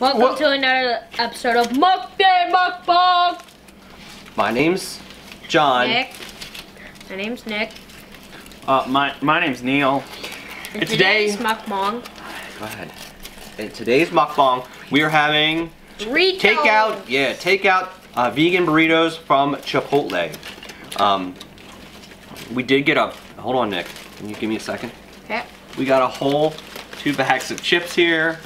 Welcome to another episode of Mukbang. My name's John. Nick. My name's Nick. My name's Neil. And today's mukbang. Go ahead. In today's mukbang, we are having Burritos. takeout vegan burritos from Chipotle. We did get a. Hold on, Nick. Can you give me a second? Okay. We got a whole 2 bags of chips here.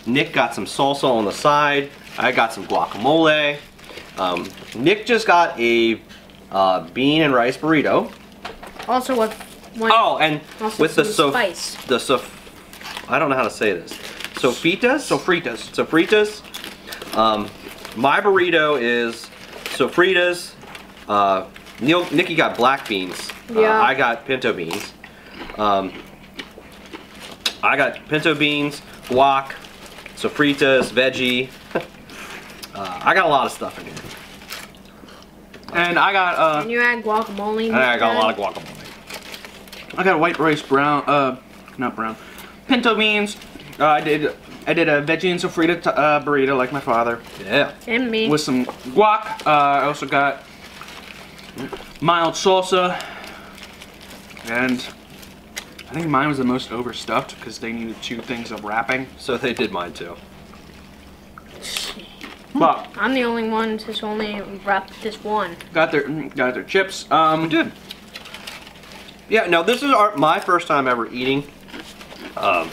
Nick got some salsa on the side. I got some guacamole. Nick just got a bean and rice burrito. Also with one. Oh, and also with the spice. I don't know how to say this. Sofritas. My burrito is sofritas. Nikki got black beans. Yeah. I got pinto beans. I got pinto beans, guac, sofritas, veggie. I got a lot of stuff in here. And I got And you add guacamole. And I got a lot of guacamole. I got a white rice not brown, pinto beans. I did a veggie and sofrita burrito like my father. Yeah. And me. With some guac. I also got mild salsa. And I think mine was the most overstuffed because they needed 2 things of wrapping. So they did mine too. But I'm the only one to only wrap this one. got their chips. Good. Yeah. No, this is my first time ever eating. I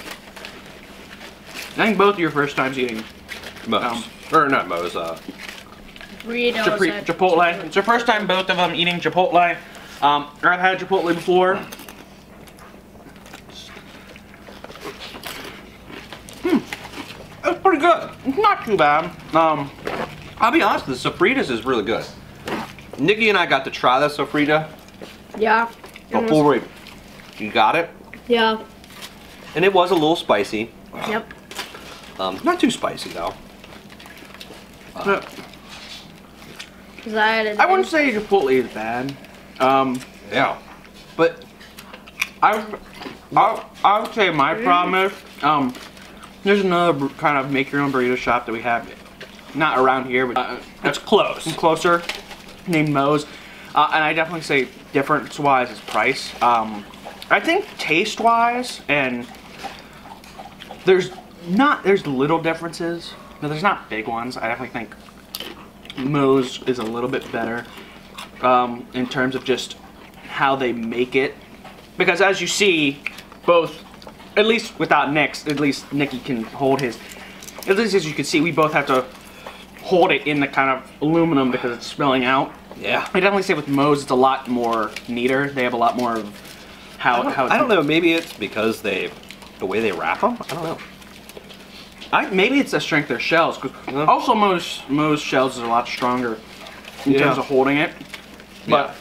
think both of your first times eating Moe's. Or not Moe's. Burritos. Chipotle. It's your first time both of them eating Chipotle. I've had Chipotle before. It's pretty good. It's not too bad. I'll be honest, the sofritas is really good. Nikki and I got to try the sofrita Yeah. before you got it, Yeah. and it was a little spicy. Yep. Not too spicy though. I wouldn't say Chipotle is bad. Yeah. But I would say my problem is there's another kind of make your own burrito shop that we have, not around here, but it's closer, named Moe's, and I definitely say difference-wise is price. I think taste-wise, and there's little differences, but there's not big ones. I definitely think Moe's is a little bit better in terms of just how they make it, because as you see, both, at least without Nick's, at least Nicky can hold his, at least as you can see, we both have to hold it in the kind of aluminum because it's spilling out. Yeah. I definitely say with Moe's it's a lot more neater. They have a lot more of how I don't know. Maybe it's because the way they wrap them. I don't know. Maybe it's the strength of their shells. Also, Moe's shells is a lot stronger in terms of holding it. But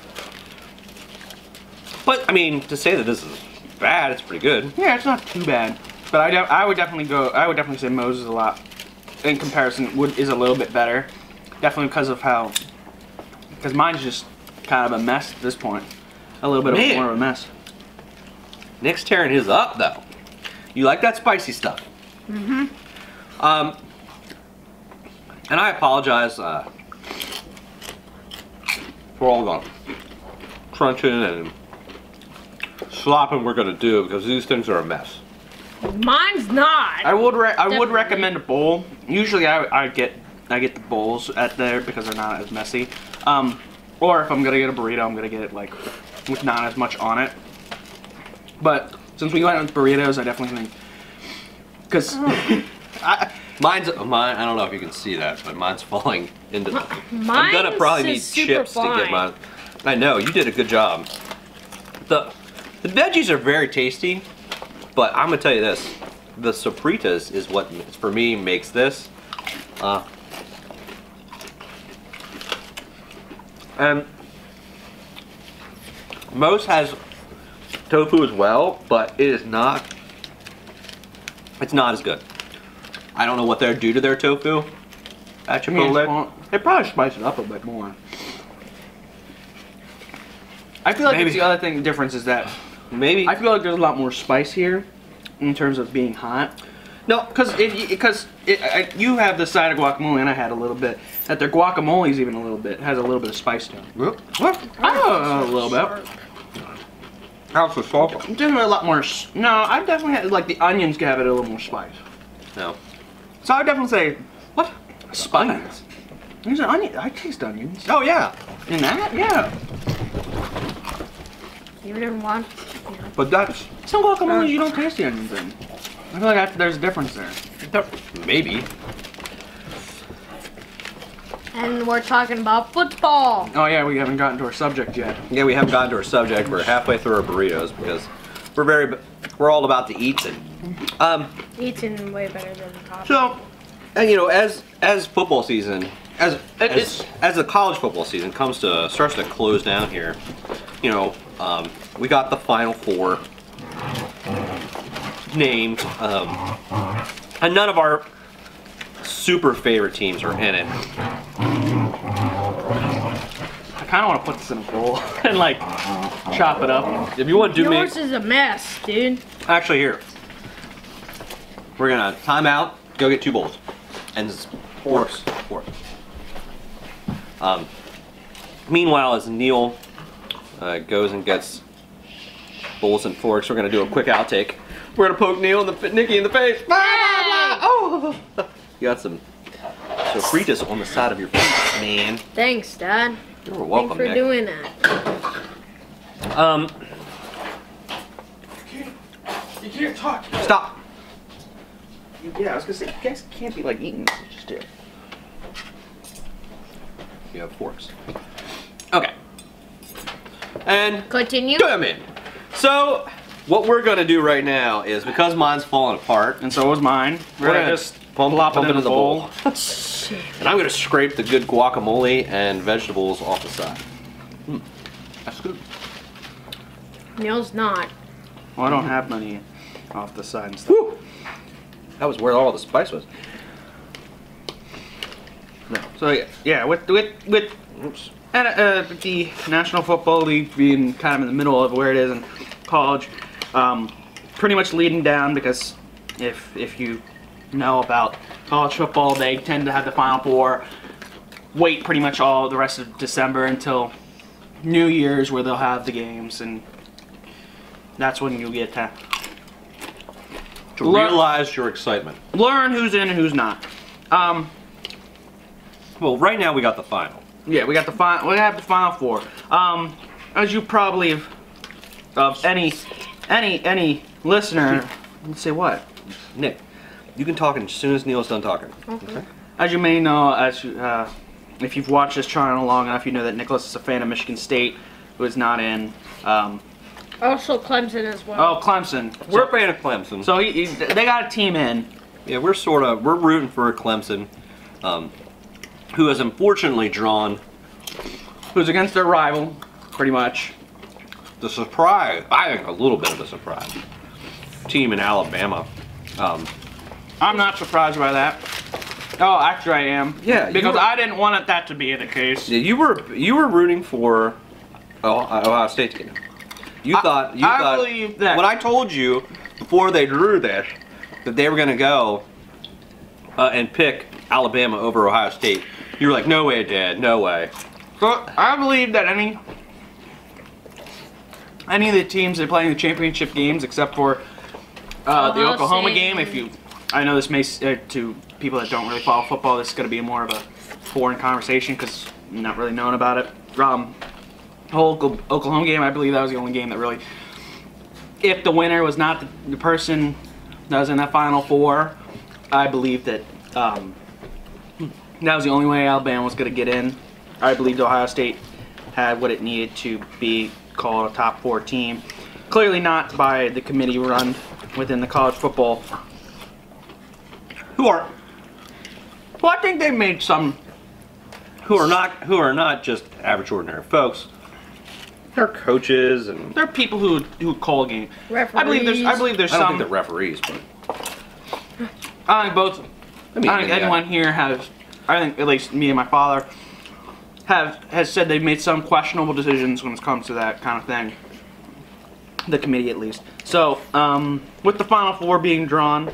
I mean, to say that this is bad, it's pretty good. yeah, it's not too bad. But I would definitely say Moe's is a lot, in comparison, is a little bit better. Definitely because mine's just kind of a mess at this point. A little bit more of a mess. Nick's tearing his up though. You like that spicy stuff? Mm-hmm. And I apologize for all the crunching and slopping we're gonna do because these things are a mess. Mine's not. I would recommend a bowl. Usually I get the bowls at there because they're not as messy. Or if I'm gonna get a burrito, I'm gonna get it like with not as much on it. But since we went with burritos, I definitely think because I don't know if you can see that, but mine's falling into the. I'm Mine's gonna probably need super chips to get fine. mine. I know you did a good job. The veggies are very tasty, but I'm gonna tell you this: the sofritas is what for me makes this. And Moe's has tofu as well, but it is not. It's not as good. I don't know what they're due to their tofu at Chipotle. They probably spice it up a bit more. I feel like it's the other difference is that maybe I feel like there's a lot more spice here in terms of being hot. No, because you have the side of guacamole and I had a little bit. That their guacamole is even a little bit, has a little bit of spice to it. What? A little bit. How's the salsa? Definitely a lot more. No, I definitely had, like, the onions have it a little more spice. No. So I would definitely say, what? Spice? There's an onion. I taste onions. Oh yeah. In that? Yeah. You didn't want. But that's Some guacamole you don't taste the onions in. I feel like there's a difference there. maybe. And we're talking about football. Oh yeah, we haven't gotten to our subject yet. Yeah, we haven't gotten to our subject. We're halfway through our burritos because we're all about the eating. Eating way better than the top. So, and you know, as football season, as the college football season starts to close down here, you know, we got the Final Four named, and none of our super favorite teams are in it. I kind of want to put this in a bowl and like chop it up. If you want to do Yours is a mess, dude. actually here, we're gonna time out, go get 2 bowls, and forks. Meanwhile, as Neil goes and gets bowls and forks, we're gonna do a quick outtake. We're gonna poke Nikki in the face. Oh! You got some sofritas on the side of your face, man. Thanks, Dad. You're welcome, Thanks for Nick. doing that. You can't talk. Stop. Yeah, I was gonna say you guys can't be like eating this. Just do it. You have forks. Okay. And Continue. come in. So, what we're gonna do right now is, because mine's falling apart, And so was mine. we're gonna just pump plop it into in the the bowl. bowl. And I'm gonna scrape the good guacamole and vegetables off the side. That's good. Neil's not. Well, I don't have many off the side and stuff. Woo! That was where all the spice was. No. So yeah, with Oops. the National Football League being kind of in the middle of where it is in college, pretty much leading down, because if you know about college football, they tend to have the Final Four wait pretty much all the rest of December until New Year's, where they'll have the games, and that's when you get to Realize your excitement. learn who's in and who's not. Well, right now we got the final. Yeah, we have the Final Four. As you probably have, of any listener, let's say what? Nick, you can talk as soon as Neil's done talking. Okay. As you may know, if you've watched this channel long enough, you know that Nicholas is a fan of Michigan State, who is not in. Also Clemson as well. Oh, Clemson. We're a fan of Clemson. So they got a team in. Yeah, we're rooting for Clemson, who has unfortunately drawn Who's against their rival, pretty much. the surprise, I think a little bit of a surprise, team in Alabama. I'm not surprised by that. Oh, actually I am. Yeah, Because I didn't want that to be the case. Yeah, you were rooting for Ohio State to get it. I believe that. When I told you before they drew this that they were going to go and pick Alabama over Ohio State, you were like, "No way, Dad, no way." So I believe that any of the teams that are playing the championship games, except for the Ohio Oklahoma State. game, I know this may to people that don't really follow football, this is going to be more of a foreign conversation because I'm not really known about it. The whole Oklahoma game, I believe that was the only game that really, if the winner was not the person that was in that Final Four, I believe that that was the only way Alabama was going to get in. I believed Ohio State had what it needed to be called a top 4 team. Clearly not by the committee run within the college football. Who are Well, I think they made some. who are not just average ordinary folks. They're coaches and There are people who call a game. Referees. I believe there's I don't some. think they're referees, but I think both. I mean, think yeah. anyone here has. I think at least me and my father has said they've made some questionable decisions when it comes to that kind of thing. The committee, at least. So, with the Final Four being drawn,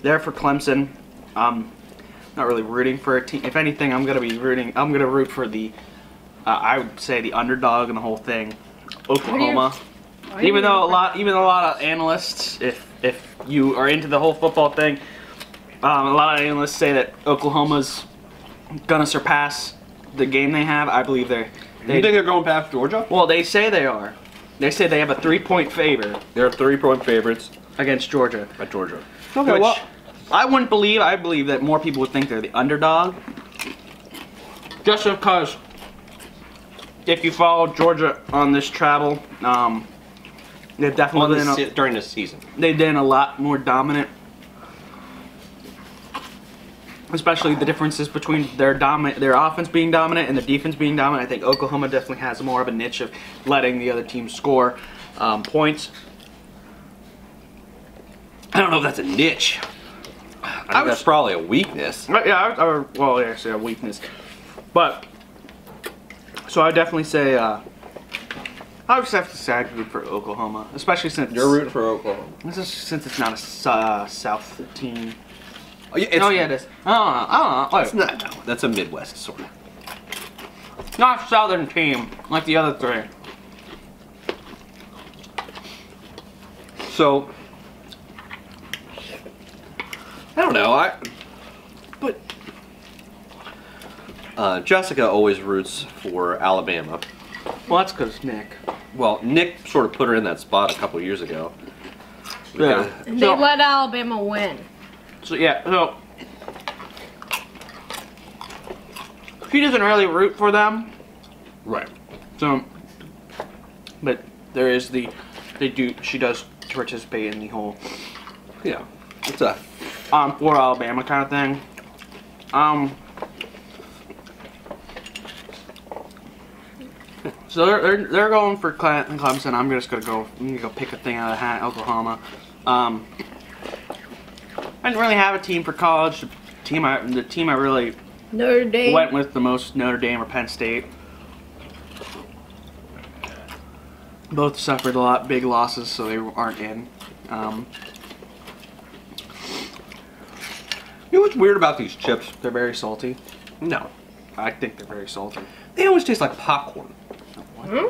there for Clemson. Not really rooting for a team. If anything, I'm gonna root for the. I would say the underdog in the whole thing, Oklahoma. Even though a lot of analysts, if you are into the whole football thing, a lot of analysts say that Oklahoma's gonna surpass the game they have. I believe you think they're going past Georgia? Well, they say they are. They say they have a 3-point favor. They're 3-point favorites Against Georgia. at Georgia. Okay, Which, well, I believe that more people would think they're the underdog. Just because if you follow Georgia on this travel, they've definitely during this season. they've been a lot more dominant. Especially the differences between their offense being dominant and their defense being dominant. I think Oklahoma definitely has more of a niche of letting the other team score points. I don't know if that's a niche. I think that's probably a weakness. Yeah, well, actually a weakness. But, so I definitely say, I would just have to say I'd root for Oklahoma. Especially since You're rooting for Oklahoma. Since it's not a South team. Oh, yeah, it is. I don't know. It's not, no, that's a Midwest sort of. Not a Southern team like the other three. So, I don't know. Jessica always roots for Alabama. Well, that's because Nick. Well, Nick sort of put her in that spot a couple years ago. Yeah. They let Alabama win. So he doesn't really root for them. Right. So, but there is she does participate in the whole, Yeah. It's a for Alabama kind of thing. So they're going for Clemson. I'm just gonna go pick a thing out of the hat. Oklahoma. I didn't really have a team for college. The team I really Notre Dame. went with the most, Notre Dame or Penn State. Both suffered a lot big losses, so they aren't in. You know what's weird about these chips? They're very salty. No. I think they're very salty. They always taste like popcorn. Hmm?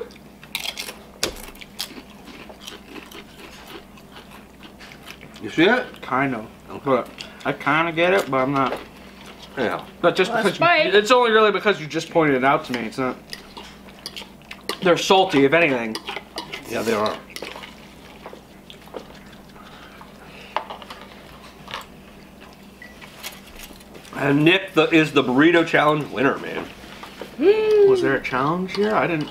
You see it? Kind of. But I kind of get it, but I'm not. Yeah. But just Let's because fight. it's only really because you just pointed it out to me. It's not. They're salty, if anything. Yeah, they are. And Nick is the burrito challenge winner, man. Was there a challenge here? I didn't.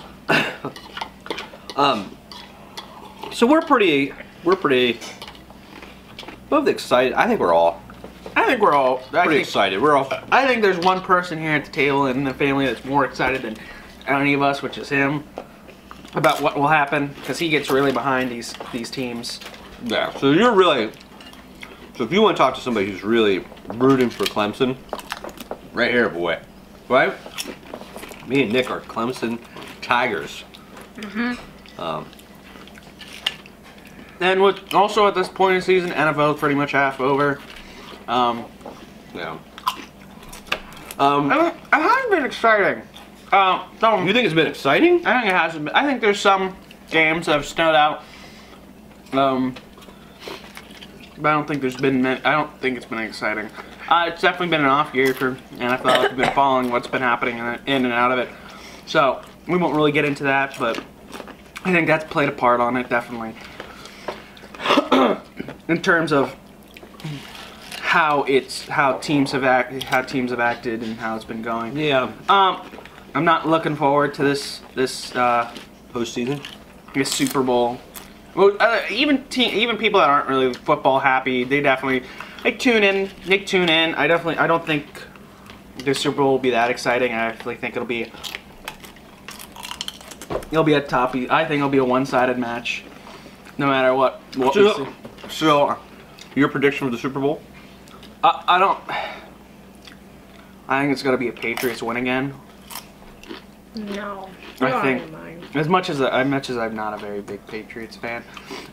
So we're pretty both excited. I think we're all pretty excited. We're all I think there's one person here at the table in the family that's more excited than any of us, which is him, about what will happen, because he gets really behind these teams. yeah. So if you want to talk to somebody who's really rooting for Clemson, right here, boy, right? Me and Nick are Clemson Tigers. And also at this point in the season, NFL is pretty much half over. Yeah. It hasn't been exciting. You think it's been exciting? I think it hasn't been. I think there's some games that have stood out. But I don't think there's been. I don't think it's been exciting. It's definitely been an off year for NFL. I've been following what's been happening in and out of it. So we won't really get into that, but I think that's played a part on it, definitely. In terms of how teams have acted and how it's been going. Yeah. I'm not looking forward to this Postseason. this Super Bowl. Well, even people that aren't really football happy, they tune in. I don't think the Super Bowl will be that exciting. I actually think it'll be a toppy. I think it'll be a one-sided match, no matter what we see. So, your prediction for the Super Bowl? I think it's gonna be a Patriots win again. No. I think as much as I'm not a very big Patriots fan,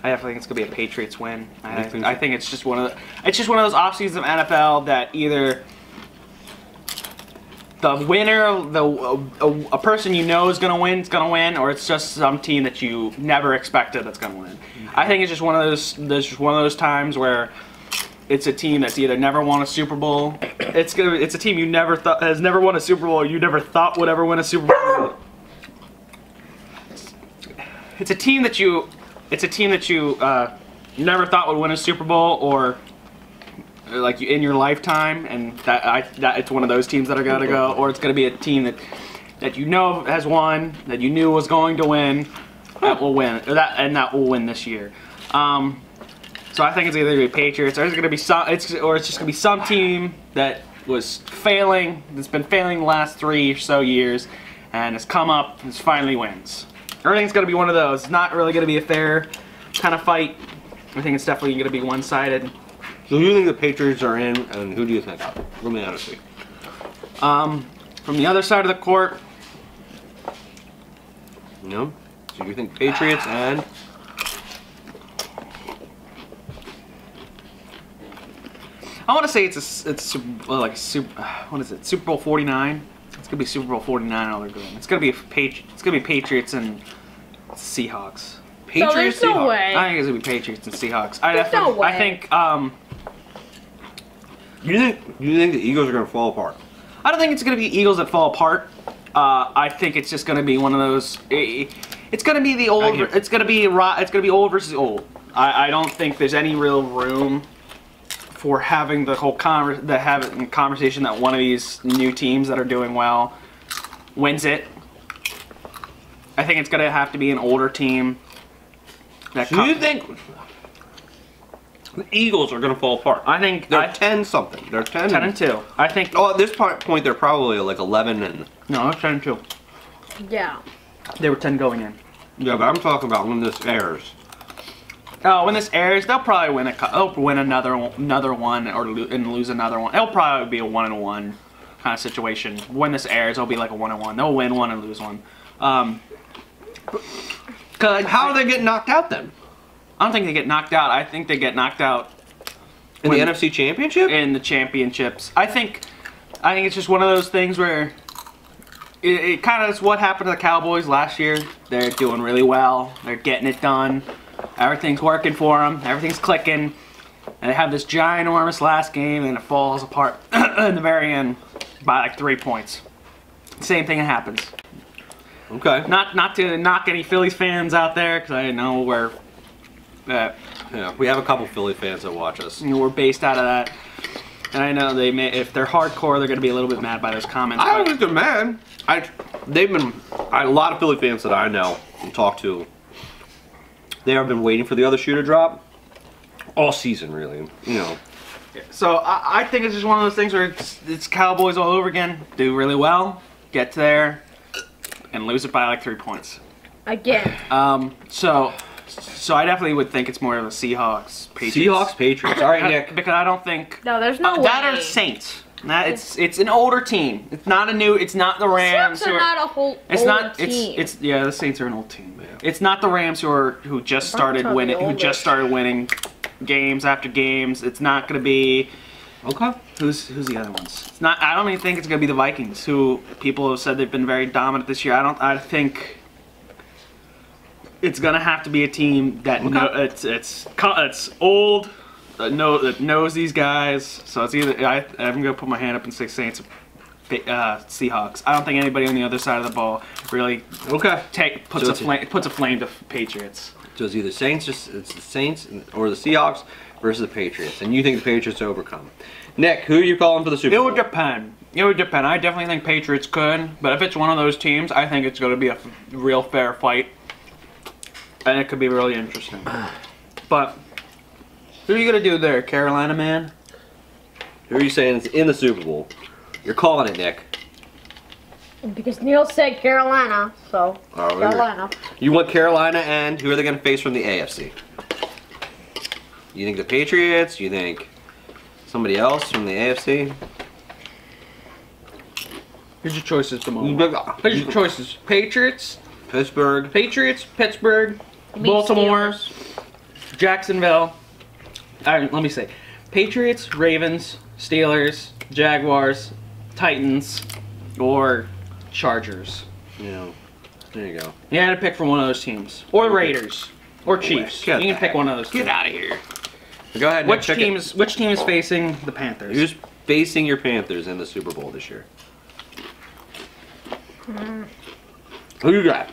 I definitely think it's gonna be a Patriots win. I think it's just one of those off seasons of NFL that either the winner, a person you know is gonna win, or it's just some team that you never expected that's gonna win. I think it's just one of those times where it's a team that's either never won a Super Bowl. It's a team you never thought has never won a Super Bowl. You never thought would ever win a Super Bowl. It's a team that you never thought would win a Super Bowl, or like in your lifetime, and that it's one of those teams that are gonna go, or it's gonna be a team that you know has won, that you knew was going to win, that will win, that will win this year. So I think it's either gonna be Patriots, or it's just gonna be some team that was failing, that's been failing the last 3 or so years, and has come up and finally wins. Everything's gonna be one of those. It's not really gonna be a fair kind of fight. I think it's definitely gonna be one-sided. So who do you think the Patriots are in, and who do you think out? Let me honestly. From the other side of the court. No. So you think Patriots and? I want to say what is it? Super Bowl 49. It's gonna be Super Bowl 49. All they're doing. It's gonna be Patriots and Seahawks. No, there's no way. I think it's gonna be Patriots and Seahawks. There's no way. I think. Do you think the Eagles are gonna fall apart? I don't think it's gonna be Eagles that fall apart. I think it's just gonna be one of those. It's gonna be the old. It's gonna be old versus old. I don't think there's any real room for having the whole conversation that one of these new teams that are doing well wins it. I think it's gonna have to be an older team. So you think the Eagles are going to fall apart? I think they're 10-something. They're 10-2. I think. Oh, at this point, they're probably like 11 and. No, they're 10-2. Yeah. They were 10 going in. Yeah, but I'm talking about when this airs. Oh, when this airs, they'll probably win another one and lose another one. It'll probably be a 1-1 kind of situation. When this airs, it'll be like a 1-1. They'll win one and lose one. How do they get knocked out then? I don't think they get knocked out. I think they get knocked out in the NFC Championship. In the championships, I think it's just one of those things where it kind of is what happened to the Cowboys last year. They're doing really well. They're getting it done. Everything's working for them. Everything's clicking. And they have this ginormous last game, and it falls apart in the very end by like 3 points. Same thing happens. Okay. Not to knock any Phillies fans out there, because I know we're. Yeah, we have a couple Philly fans that watch us. We're based out of that, and I know they may, if they're hardcore, they're going to be a little bit mad by those comments. I don't think they're mad. A lot of Philly fans that I know and talk to. They have been waiting for the other shoe to drop all season, really. You know. So I think it's just one of those things where it's Cowboys all over again. Do really well, get there, and lose it by like 3 points. Again. So I definitely would think it's more of a Seahawks Patriots. Seahawks Patriots. All right, Nick. Because I don't think. No, there's no way. That are Saints. It's an older team. It's not a new. It's not the Rams. Saints are not a whole old team. Yeah, the Saints are an old team. Yeah. It's not the Rams who just started winning games after games. It's not going to be. Okay. Who's the other ones? It's not. I don't even think it's going to be the Vikings, who people have said they've been very dominant this year. I think it's going to have to be a team that it's old. That knows these guys, so it's either I'm gonna put my hand up and say Saints, Seahawks. I don't think anybody on the other side of the ball really puts a flame to Patriots. So it's either it's the Saints or the Seahawks versus the Patriots, and you think the Patriots overcome. Nick, who are you calling for the Super Bowl? It would depend. It would depend. I definitely think Patriots could, but if it's one of those teams, I think it's going to be a real fair fight, and it could be really interesting. But. Who are you going to do there, Carolina man? Who are you saying is in the Super Bowl? You're calling it, Nick. Because Neil said Carolina, so Carolina. You want Carolina, and who are they going to face from the AFC? You think the Patriots? You think somebody else from the AFC? Here's your choices tomorrow. Here's your choices. Patriots, Pittsburgh, Pittsburgh, Baltimore, Jacksonville. All right, let me say. Patriots, Ravens, Steelers, Jaguars, Titans, or Chargers. Yeah. There you go. You had to pick from one of those teams. Or Raiders. Or Chiefs. You can pick one of those. Get out of here. Go ahead. Which team is facing the Panthers? Who's facing your Panthers in the Super Bowl this year? Who you got?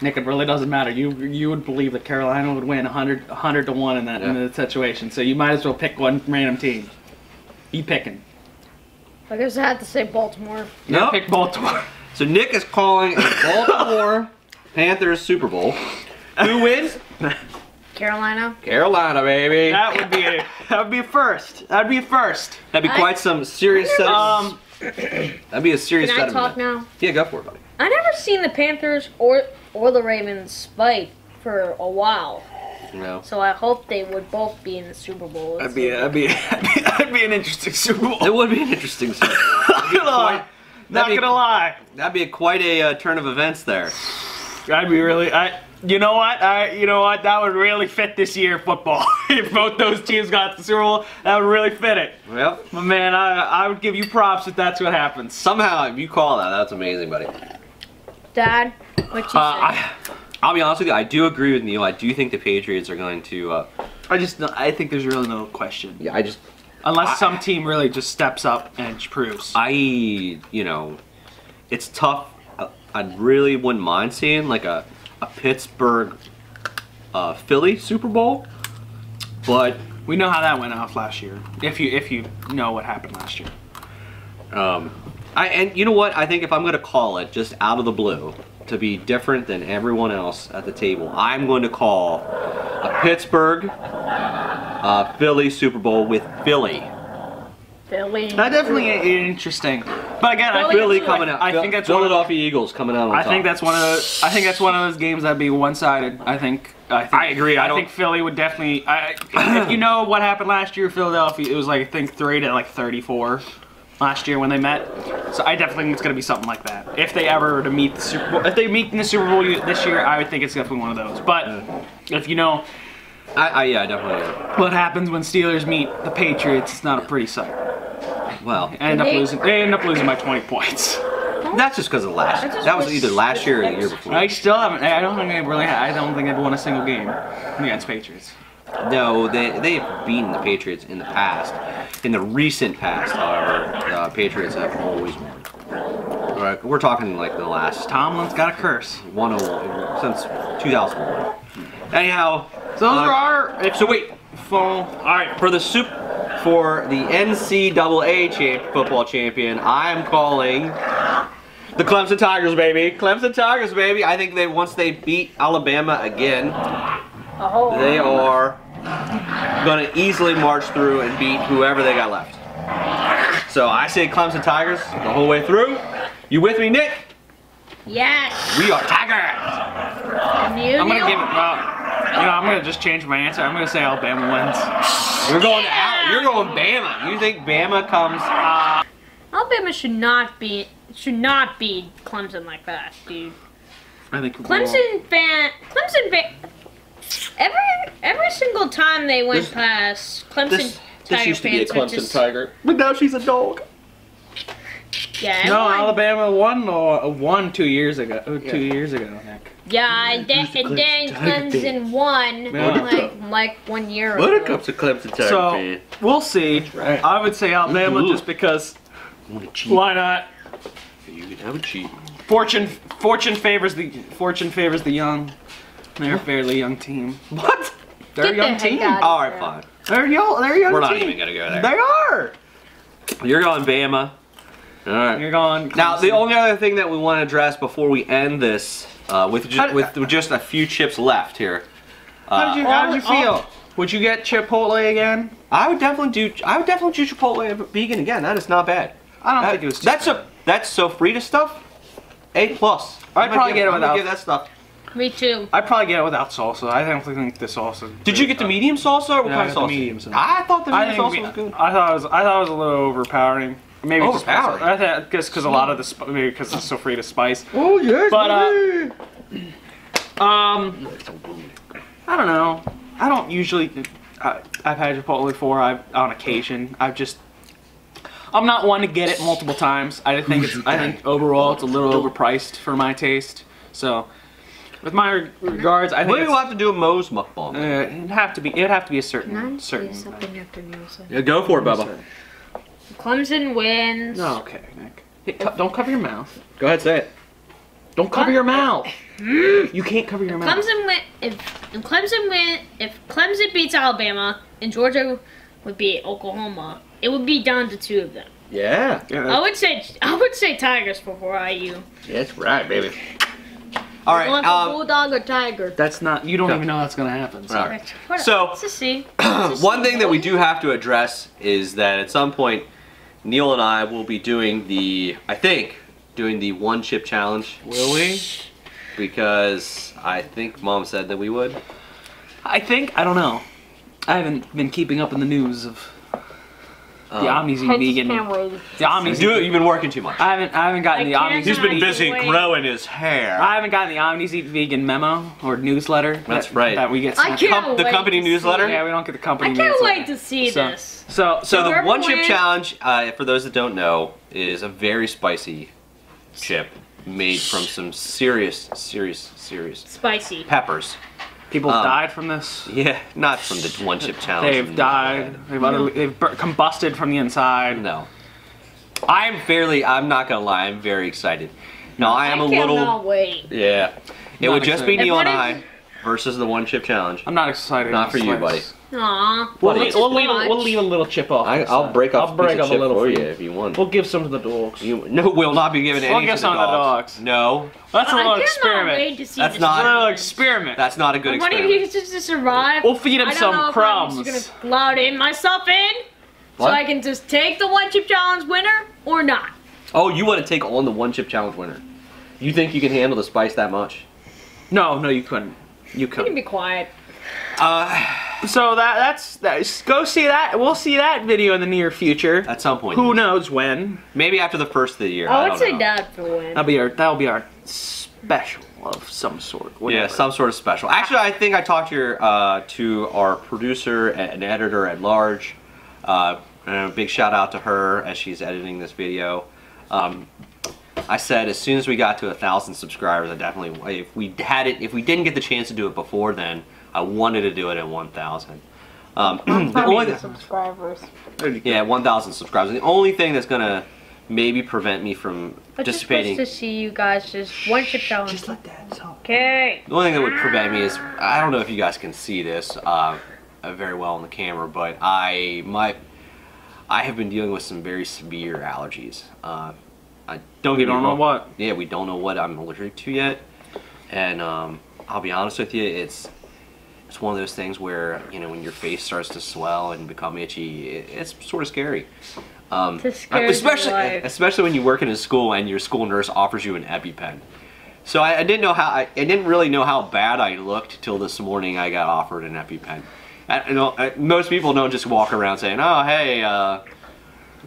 Nick, it really doesn't matter. You would believe that Carolina would win 100 to 1 in that situation. So you might as well pick one random team. You picking? I guess I had to say Baltimore. No, pick Baltimore. So Nick is calling a Baltimore Panthers Super Bowl. Who wins? Carolina. Carolina, baby. That would be a first. That'd be a first. That'd be quite some serious set of... That'd be a serious set Can I of talk events. now? Yeah, go for it, buddy. I never seen the Panthers or the Ravens fight for a while. No. So I hope they would both be in the Super Bowl. That'd be an interesting Super Bowl. It would be an interesting Super Bowl. Not gonna lie. That'd be quite a turn of events there. I'd be really. You know what? That would really fit this year football. If both those teams got the Super Bowl, that would really fit it. Yep. But man, I would give you props if that's what happens. Somehow, if you call that, that's amazing, buddy. Dad, what you say? I'll be honest with you. I do agree with Neil. I do think the Patriots are going to. I think there's really no question. Yeah, Unless some team really just steps up and proves. It's tough. I really wouldn't mind seeing like a Pittsburgh Philly Super Bowl, but we know how that went off last year. If you know what happened last year. And you know what? I think if I'm going to call it just out of the blue to be different than everyone else at the table, I'm going to call a Pittsburgh Philly Super Bowl with Philly. Philly. That definitely is interesting. But again, Philly coming out. I think that's Philadelphia Eagles coming out on top. I think that's one of those games that'd be one-sided. I agree. I think Philly would definitely. If you know what happened last year, Philadelphia, it was like I think 3-34 last year when they met. So I definitely think it's gonna be something like that. If they ever were to meet the Super Bowl, if they meet in the Super Bowl this year, I would think it's definitely one of those. But if you know. Yeah, definitely. What happens when Steelers meet the Patriots? It's not a pretty sight. Well, They end up losing by 20 points. That's just because of last. That was either last year or the year before. I still haven't. I don't think they've won a single game against Patriots. No, they've beaten the Patriots in the past. In the recent past, however, Patriots have always won. All right, we're talking like the last Tomlin's got a curse. 101 since 2001. Anyhow, so those are our. So wait, all right, for the NCAA football champion, I'm calling the Clemson Tigers, baby. Clemson Tigers, baby. I think once they beat Alabama again, they are going to easily march through and beat whoever they got left. So I say Clemson Tigers the whole way through. You with me, Nick? Yes. We are Tigers. And you, I'm gonna Neil? give it. I'm gonna just change my answer. I'm gonna say Alabama wins. You're going Bama. You think Bama comes? Alabama should not be Clemson like that, dude. I think Clemson fan. Every single time they went past Clemson Tiger fans were just, Tiger, but now she's a dog. Yeah. No, Alabama won 2 years ago. 2 years ago, Nick. Yeah, and then Clemson won like 1 year ago. When it comes to Clemson Tiger So we'll see. Right. I would say Alabama just because. Why not? You can have a cheat. Fortune favors the young. They're a fairly young team. What? They're a young team. All right, fine. They're a young We're not team. even gonna go there. They are. You're going Bama. All right. You're going. Now, the only other thing that we want to address before we end this, with just a few chips left here. How did you feel? Would you get Chipotle again? I would definitely do Chipotle vegan again. That is not bad. I don't think it was. That's sofrita stuff. A+. I'd probably get it without. Give that stuff. Me too. I'd probably get it without salsa. I don't think the salsa. Did you get the medium salsa or what kind of salsa? The medium salsa. I thought the medium salsa was good. I thought it was a little overpowering Maybe just overpowering. because a lot of the maybe because it's so free to spice. Oh yes, But I don't know. I don't usually. I've had Chipotle before. On occasion. I'm not one to get it multiple times. I think overall it's a little overpriced for my taste. So, with my regards, I think we'll have to do a Moe's mukbang. it'd have to be a certain. Yeah, go for it, Bubba. Clemson wins. No, okay, Nick. Hey, don't cover your mouth. Go ahead, say it. Don't cover your mouth. You can't cover your mouth. Clemson win. If Clemson beats Alabama and Georgia would beat Oklahoma, it would be down to 2 of them. Yeah. I would say Tigers before IU. That's right, baby. All right. Bulldog or Tiger. That's not. You don't even know that's gonna happen. So, Right. So let's just see. one thing that we do have to address is that at some point, Neil and I will be doing the one chip challenge. will we? Because I think Mom said that we would. I don't know. I haven't been keeping up in the news of the Omnis Eat Vegan. The Omnis. You've been working too much. I haven't gotten the Omnis. He's been Eat busy Vegan. growing his hair. I haven't gotten the Omnis Eat Vegan memo or newsletter. That's right. That we get. I Sent. can't The wait company to see newsletter? it. Yeah, we don't get the company. I can't newsletter. wait to see So- this. So the whoever one chip wins- challenge, for those that don't know, is a very spicy chip made from some serious Spicy. peppers. People died from this. Yeah, not from the one chip challenge. They've died. They've combusted from the inside. No. I'm not gonna lie, I'm very excited. No, I am a little. cannot wait. Yeah. It would just be excited. Neil and What I versus the one chip challenge. I'm not excited. Not for you, buddy. Aw. We'll, Buddy. we'll leave a little chip off. I'll break off I'll break a up chip a little for for you you. if you want. We'll give some to the dogs. No, we'll not be giving any give to some the to the dogs. dogs. No, That's a I little cannot experiment. wait to see That's this not- A little challenge. experiment. that's not a good One of experiment. you just to survive. We'll feed him I don't some know if crumbs. I'm just gonna allow in myself in, What? so I can just take the one chip challenge winner or not. Oh, you want to take on the one chip challenge winner? You think you can handle the spice that much? No, you couldn't. You You can couldn't. be quiet. So that's go see that. We'll see that video in the near future. At some point. Who knows when? Maybe after the first of the year. I I would don't say know. Dad for win. That'll be our special of some sort. Yeah, Whatever. some sort of special. Actually, I think I talked to our producer and editor at large. And a big shout out to her as she's editing this video. I said as soon as we got to 1,000 subscribers, I definitely, if we didn't get the chance to do it before then, I wanted to do it at 1,000. The only, subscribers. yeah, 1,000 subscribers. And the only thing that's gonna maybe prevent me from I just participating. wish to see you guys just one chip challenge. Just let that talk. Okay. The only thing that would prevent me is, I don't know if you guys can see this very well on the camera, but I have been dealing with some very severe allergies. I don't We don't know what. Yeah, we don't know what I'm allergic to yet, and I'll be honest with you, it's one of those things where, you know, when your face starts to swell and become itchy, it's sort of scary. Especially when you work in a school and your school nurse offers you an EpiPen. So I didn't really know how bad I looked till this morning. I got offered an EpiPen. Most people don't just walk around saying, "Oh, hey,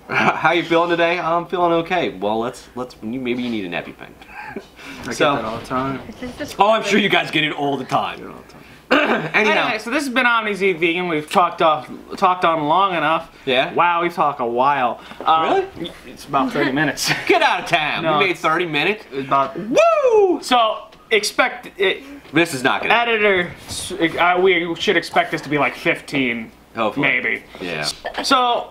how you feeling today?" "I'm feeling okay." Well, maybe you need an EpiPen. I get that all the time. Oh, I'm sure you guys get it all the time. Anyhow, Anyway, so this has been Omnis Eat Vegan. We've talked on long enough. Yeah? Wow, we've talked a while. Really? It's about 30 minutes. get out of town. No, We made it's- 30 minutes. It's about. Woo! So expect it. This is not gonna. Editor, we should expect this to be like 15. Hopefully. Maybe. Yeah. So,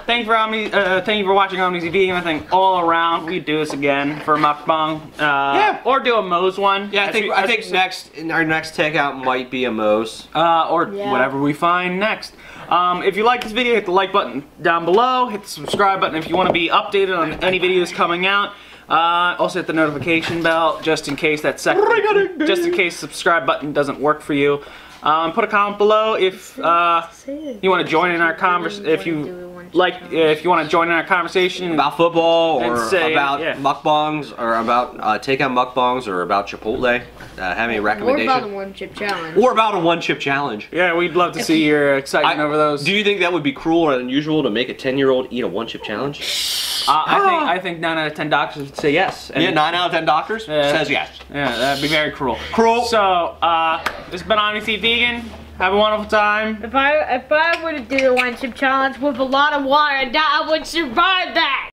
thank you for watching Omnis Eat Vegan. I think all around we do this again for mukbang. Yeah. Or do a Moe's one. Yeah, I think our next takeout might be a Moe's. Or Yeah. whatever we find next. If you like this video, hit the like button down below. Hit the subscribe button if you want to be updated on any videos coming out. Also hit the notification bell just in case the subscribe button doesn't work for you. Put a comment below if you want to join in our conversation. If you like if you want to join in our conversation about football and or say, about yeah. mukbangs or about takeout mukbangs or about Chipotle, have any Or recommendations? about the one chip challenge. Or about a one chip challenge. Yeah, we'd love to see your excitement over those. Do you think that would be cruel or unusual to make a 10-year-old eat a one chip challenge? I think 9 out of 10 doctors would say yes. And Yeah, 9 out of 10 doctors says yes. Yeah, that'd be very cruel. Cruel. So, this has been Omnis Vegan. Have a wonderful time. If I were to do the one chip challenge with a lot of water, I would survive that.